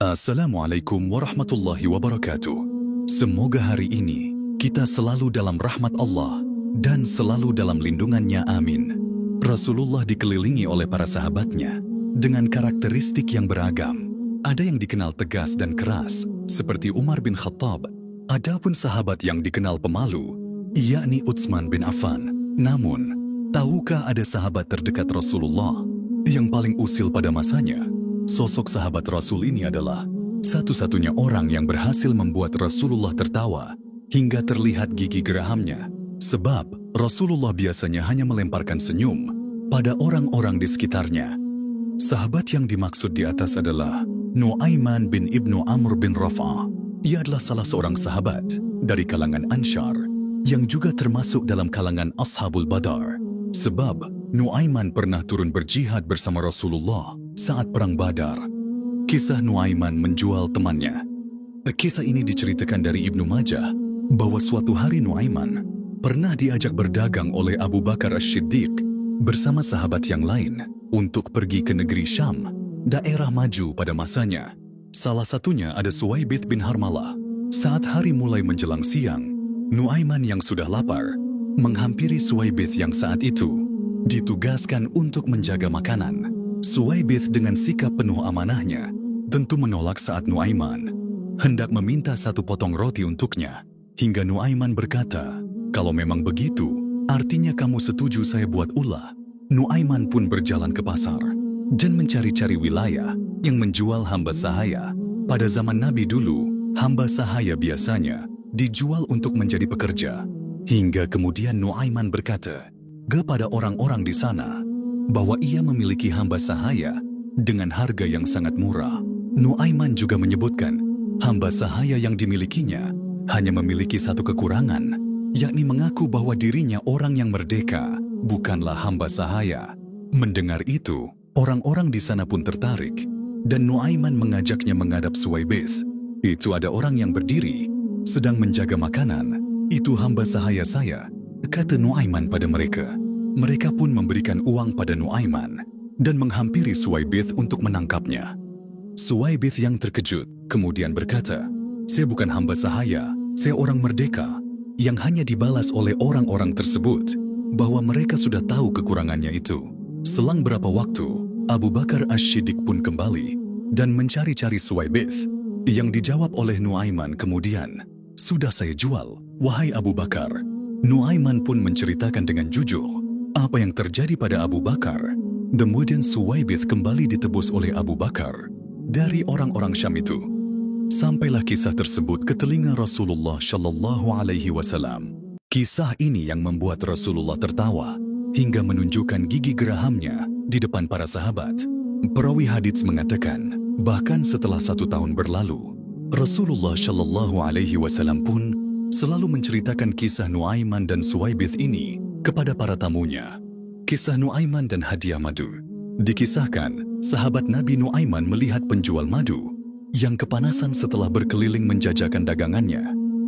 Assalamualaikum warahmatullahi wabarakatuh. Semoga hari ini kita selalu dalam rahmat Allah dan selalu dalam lindungannya, amin. Rasulullah dikelilingi oleh para sahabatnya dengan karakteristik yang beragam. Ada yang dikenal tegas dan keras, seperti Umar bin Khattab. Adapun sahabat yang dikenal pemalu, yakni Utsman bin Affan. Namun, tahukah ada sahabat terdekat Rasulullah yang paling usil pada masanya? Sosok sahabat Rasul ini adalah satu-satunya orang yang berhasil membuat Rasulullah tertawa hingga terlihat gigi gerahamnya. Sebab Rasulullah biasanya hanya melemparkan senyum pada orang-orang di sekitarnya. Sahabat yang dimaksud di atas adalah Nuaiman bin Ibnu Amr bin Raf'ah. Ia adalah salah seorang sahabat dari kalangan Ansyar yang juga termasuk dalam kalangan Ashabul Badar. Sebab Nuaiman pernah turun berjihad bersama Rasulullah saat perang Badar. Kisah Nuaiman menjual temannya. Kisah ini diceritakan dari Ibnu Majah bahwa suatu hari Nuaiman pernah diajak berdagang oleh Abu Bakar As-Siddiq bersama sahabat yang lain untuk pergi ke negeri Syam, daerah maju pada masanya. Salah satunya ada Suwaibith bin Harmalah. Saat hari mulai menjelang siang, Nuaiman yang sudah lapar menghampiri Suwaibith yang saat itu ditugaskan untuk menjaga makanan. Suwaibith dengan sikap penuh amanahnya tentu menolak saat Nuaiman hendak meminta satu potong roti untuknya. Hingga Nuaiman berkata, "Kalau memang begitu, artinya kamu setuju saya buat ulah." Nuaiman pun berjalan ke pasar dan mencari-cari wilayah yang menjual hamba sahaya. Pada zaman Nabi dulu, hamba sahaya biasanya dijual untuk menjadi pekerja. Hingga kemudian Nuaiman berkata kepada orang-orang di sana bahwa ia memiliki hamba sahaya dengan harga yang sangat murah. Nuaiman juga menyebutkan hamba sahaya yang dimilikinya hanya memiliki satu kekurangan, yakni mengaku bahwa dirinya orang yang merdeka, bukanlah hamba sahaya. Mendengar itu, orang-orang di sana pun tertarik, dan Nuaiman mengajaknya menghadap Suwaibith. "Itu ada orang yang berdiri, sedang menjaga makanan. Itu hamba sahaya saya," kata Nuaiman pada mereka. Mereka pun memberikan uang pada Nuaiman dan menghampiri Suwaibith untuk menangkapnya. Suwaibith yang terkejut kemudian berkata, "Saya bukan hamba sahaya, saya orang merdeka." Yang hanya dibalas oleh orang-orang tersebut bahwa mereka sudah tahu kekurangannya itu. Selang berapa waktu, Abu Bakar As-Siddiq pun kembali dan mencari-cari Suwaibith. Yang dijawab oleh Nuaiman kemudian, "Sudah saya jual, wahai Abu Bakar." Nuaiman pun menceritakan dengan jujur apa yang terjadi pada Abu Bakar. Kemudian Suwaibith kembali ditebus oleh Abu Bakar dari orang-orang Syam itu. Sampailah kisah tersebut ke telinga Rasulullah Shallallahu Alaihi Wasallam. Kisah ini yang membuat Rasulullah tertawa hingga menunjukkan gigi gerahamnya di depan para sahabat. Perawi hadits mengatakan, bahkan setelah 1 tahun berlalu, Rasulullah Shallallahu Alaihi Wasallam pun selalu menceritakan kisah Nuaiman dan Suwaibith ini kepada para tamunya. Kisah Nuaiman dan hadiah madu. Dikisahkan, sahabat Nabi Nuaiman melihat penjual madu yang kepanasan setelah berkeliling menjajakan dagangannya.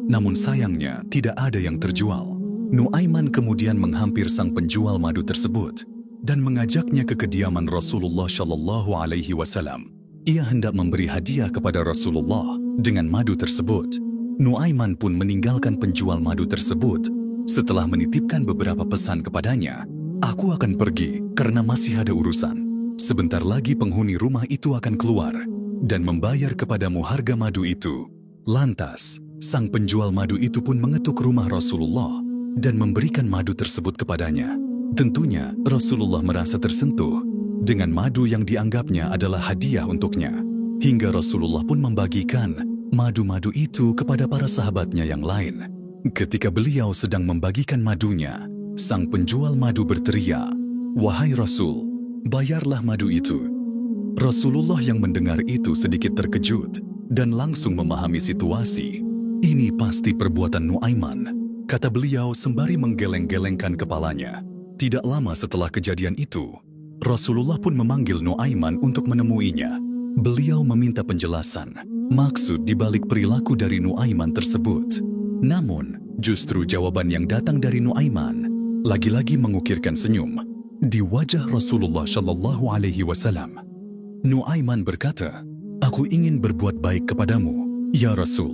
Namun sayangnya tidak ada yang terjual. Nuaiman kemudian menghampir sang penjual madu tersebut dan mengajaknya ke kediaman Rasulullah Shallallahu Alaihi Wasallam. Ia hendak memberi hadiah kepada Rasulullah dengan madu tersebut. Nuaiman pun meninggalkan penjual madu tersebut setelah menitipkan beberapa pesan kepadanya. "Aku akan pergi karena masih ada urusan. Sebentar lagi penghuni rumah itu akan keluar dan membayar kepadamu harga madu itu." Lantas, sang penjual madu itu pun mengetuk rumah Rasulullah dan memberikan madu tersebut kepadanya. Tentunya Rasulullah merasa tersentuh dengan madu yang dianggapnya adalah hadiah untuknya. Hingga Rasulullah pun membagikan madu-madu itu kepada para sahabatnya yang lain. Ketika beliau sedang membagikan madunya, sang penjual madu berteriak, "Wahai Rasul, bayarlah madu itu." Rasulullah yang mendengar itu sedikit terkejut dan langsung memahami situasi. "Ini pasti perbuatan Nuaiman," kata beliau sembari menggeleng-gelengkan kepalanya. Tidak lama setelah kejadian itu, Rasulullah pun memanggil Nuaiman untuk menemuinya. Beliau meminta penjelasan maksud dibalik perilaku dari Nuaiman tersebut. Namun, justru jawaban yang datang dari Nuaiman lagi-lagi mengukirkan senyum di wajah Rasulullah Shallallahu Alaihi Wasallam. Nuaiman berkata, Aku ingin berbuat baik kepadamu, ya Rasul.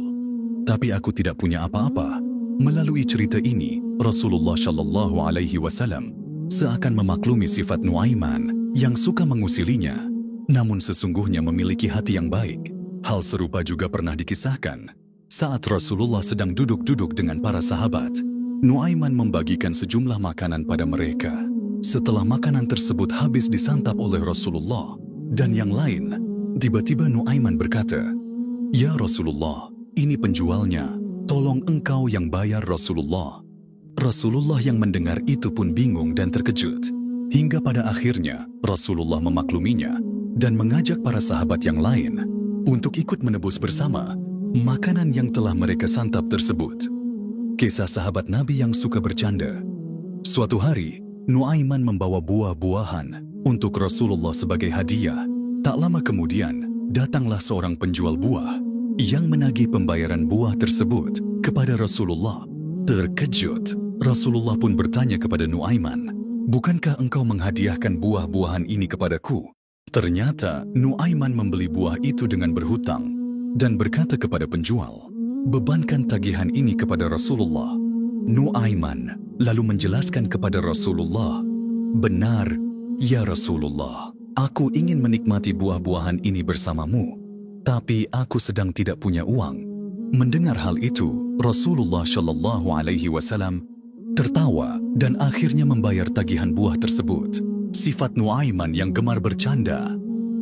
Tapi aku tidak punya apa-apa. Melalui cerita ini, Rasulullah Shallallahu Alaihi Wasallam seakan memaklumi sifat Nuaiman yang suka mengusilinya, namun sesungguhnya memiliki hati yang baik. Hal serupa juga pernah dikisahkan saat Rasulullah sedang duduk-duduk dengan para sahabat. Nuaiman membagikan sejumlah makanan pada mereka. Setelah makanan tersebut habis disantap oleh Rasulullah dan yang lain, tiba-tiba Nuaiman berkata, "Ya Rasulullah, ini penjualnya, tolong engkau yang bayar Rasulullah." Rasulullah yang mendengar itu pun bingung dan terkejut. Hingga pada akhirnya Rasulullah memakluminya dan mengajak para sahabat yang lain untuk ikut menebus bersama makanan yang telah mereka santap tersebut. Kisah sahabat Nabi yang suka bercanda. Suatu hari, Nuaiman membawa buah-buahan untuk Rasulullah sebagai hadiah. Tak lama kemudian, datanglah seorang penjual buah yang menagih pembayaran buah tersebut kepada Rasulullah. Terkejut, Rasulullah pun bertanya kepada Nuaiman, "Bukankah engkau menghadiahkan buah-buahan ini kepadaku?" Ternyata Nuaiman membeli buah itu dengan berhutang dan berkata kepada penjual, "Bebankan tagihan ini kepada Rasulullah." Nuaiman lalu menjelaskan kepada Rasulullah, "Benar, ya Rasulullah, aku ingin menikmati buah-buahan ini bersamamu, tapi aku sedang tidak punya uang." Mendengar hal itu, Rasulullah Shallallahu Alaihi Wasallam tertawa dan akhirnya membayar tagihan buah tersebut. Sifat Nuaiman yang gemar bercanda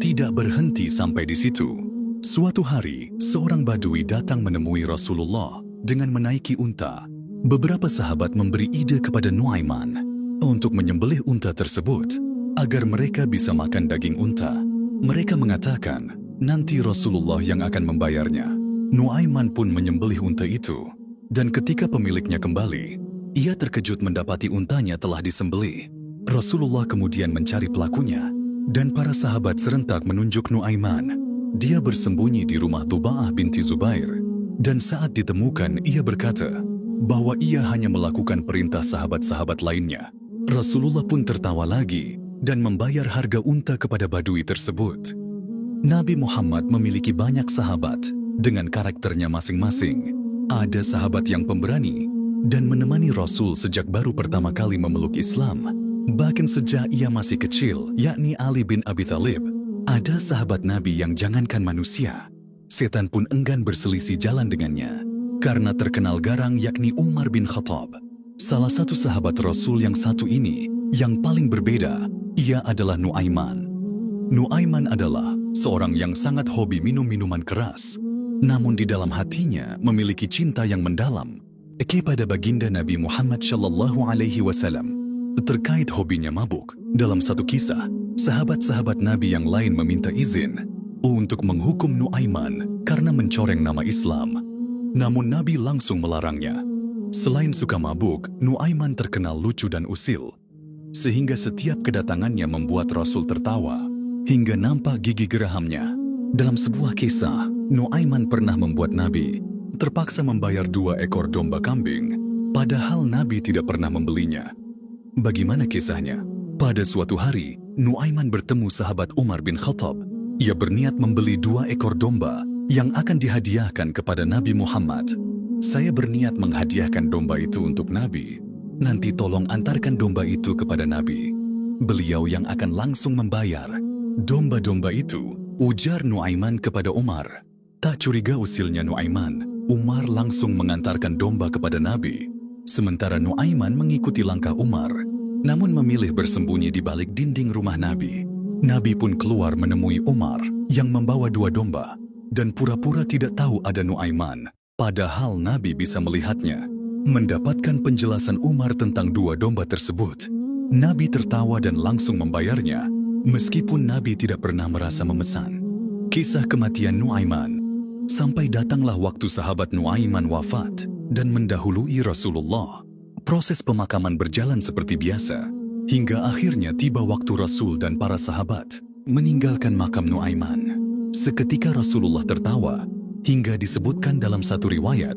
tidak berhenti sampai di situ. Suatu hari, seorang badui datang menemui Rasulullah dengan menaiki unta. Beberapa sahabat memberi ide kepada Nuaiman untuk menyembelih unta tersebut agar mereka bisa makan daging unta. Mereka mengatakan, nanti Rasulullah yang akan membayarnya. Nuaiman pun menyembelih unta itu, dan ketika pemiliknya kembali, ia terkejut mendapati untanya telah disembelih. Rasulullah kemudian mencari pelakunya, dan para sahabat serentak menunjuk Nuaiman. Dia bersembunyi di rumah Duba'ah binti Zubair, dan saat ditemukan ia berkata bahwa ia hanya melakukan perintah sahabat-sahabat lainnya. Rasulullah pun tertawa lagi dan membayar harga unta kepada badui tersebut. Nabi Muhammad memiliki banyak sahabat dengan karakternya masing-masing. Ada sahabat yang pemberani dan menemani Rasul sejak baru pertama kali memeluk Islam, bahkan sejak ia masih kecil, yakni Ali bin Abi Thalib. Ada sahabat Nabi yang jangankan manusia, setan pun enggan berselisih jalan dengannya karena terkenal garang, yakni Umar bin Khattab. Salah satu sahabat Rasul yang satu ini yang paling berbeda, ia adalah Nuaiman. Nuaiman adalah seorang yang sangat hobi minum minuman keras, namun di dalam hatinya memiliki cinta yang mendalam kepada baginda Nabi Muhammad Shallallahu Alaihi Wasallam. Terkait hobinya mabuk, dalam satu kisah, sahabat-sahabat Nabi yang lain meminta izin untuk menghukum Nuaiman karena mencoreng nama Islam. Namun Nabi langsung melarangnya. Selain suka mabuk, Nuaiman terkenal lucu dan usil, sehingga setiap kedatangannya membuat Rasul tertawa hingga nampak gigi gerahamnya. Dalam sebuah kisah, Nuaiman pernah membuat Nabi terpaksa membayar 2 ekor domba kambing, padahal Nabi tidak pernah membelinya. Bagaimana kisahnya? Pada suatu hari, Nuaiman bertemu sahabat Umar bin Khattab. Ia berniat membeli 2 ekor domba yang akan dihadiahkan kepada Nabi Muhammad. "Saya berniat menghadiahkan domba itu untuk Nabi. Nanti tolong antarkan domba itu kepada Nabi. Beliau yang akan langsung membayar domba-domba itu," ujar Nuaiman kepada Umar. Tak curiga usilnya Nuaiman, Umar langsung mengantarkan domba kepada Nabi. Sementara Nuaiman mengikuti langkah Umar, namun memilih bersembunyi di balik dinding rumah Nabi. Nabi pun keluar menemui Umar yang membawa 2 domba dan pura-pura tidak tahu ada Nuaiman, padahal Nabi bisa melihatnya. Mendapatkan penjelasan Umar tentang 2 domba tersebut, Nabi tertawa dan langsung membayarnya, meskipun Nabi tidak pernah merasa memesan. Kisah kematian Nuaiman. Sampai datanglah waktu sahabat Nuaiman wafat dan mendahului Rasulullah. Proses pemakaman berjalan seperti biasa, hingga akhirnya tiba waktu Rasul dan para sahabat meninggalkan makam Nuaiman. Seketika Rasulullah tertawa, hingga disebutkan dalam satu riwayat,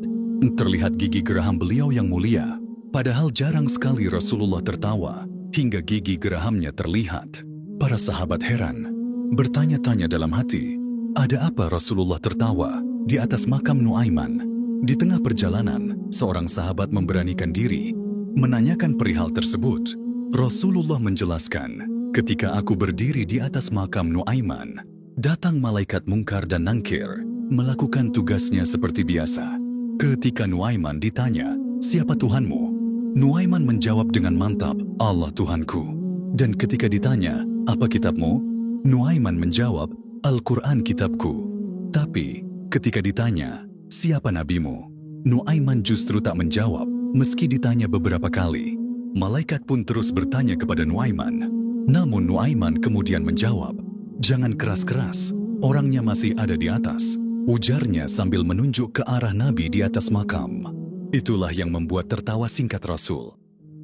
terlihat gigi geraham beliau yang mulia. Padahal jarang sekali Rasulullah tertawa, hingga gigi gerahamnya terlihat. Para sahabat heran, bertanya-tanya dalam hati, Ada apa Rasulullah tertawa di atas makam Nuaiman? Di tengah perjalanan, seorang sahabat memberanikan diri menanyakan perihal tersebut. Rasulullah menjelaskan, ketika aku berdiri di atas makam Nuaiman, datang malaikat Munkar dan Nangkir melakukan tugasnya seperti biasa. Ketika Nuaiman ditanya, siapa Tuhanmu? Nuaiman menjawab dengan mantap, Allah Tuhanku. Dan ketika ditanya, apa kitabmu? Nuaiman menjawab, Al-Quran kitabku. Tapi ketika ditanya, siapa nabimu? Nuaiman justru tak menjawab, meski ditanya beberapa kali. Malaikat pun terus bertanya kepada Nuaiman. Namun Nuaiman kemudian menjawab, jangan keras-keras, orangnya masih ada di atas. Ujarnya sambil menunjuk ke arah Nabi di atas makam. Itulah yang membuat tertawa singkat Rasul.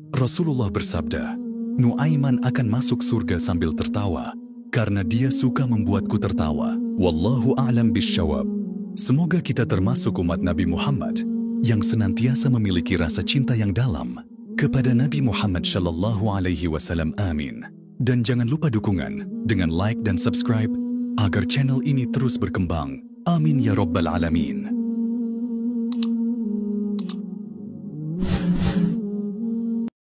Rasulullah bersabda, Nuaiman akan masuk surga sambil tertawa, karena dia suka membuatku tertawa. Wallahu a'lam bisyawab. Semoga kita termasuk umat Nabi Muhammad yang senantiasa memiliki rasa cinta yang dalam kepada Nabi Muhammad SAW. Amin. Dan jangan lupa dukungan dengan like dan subscribe agar channel ini terus berkembang. Amin ya Rabbal Alamin.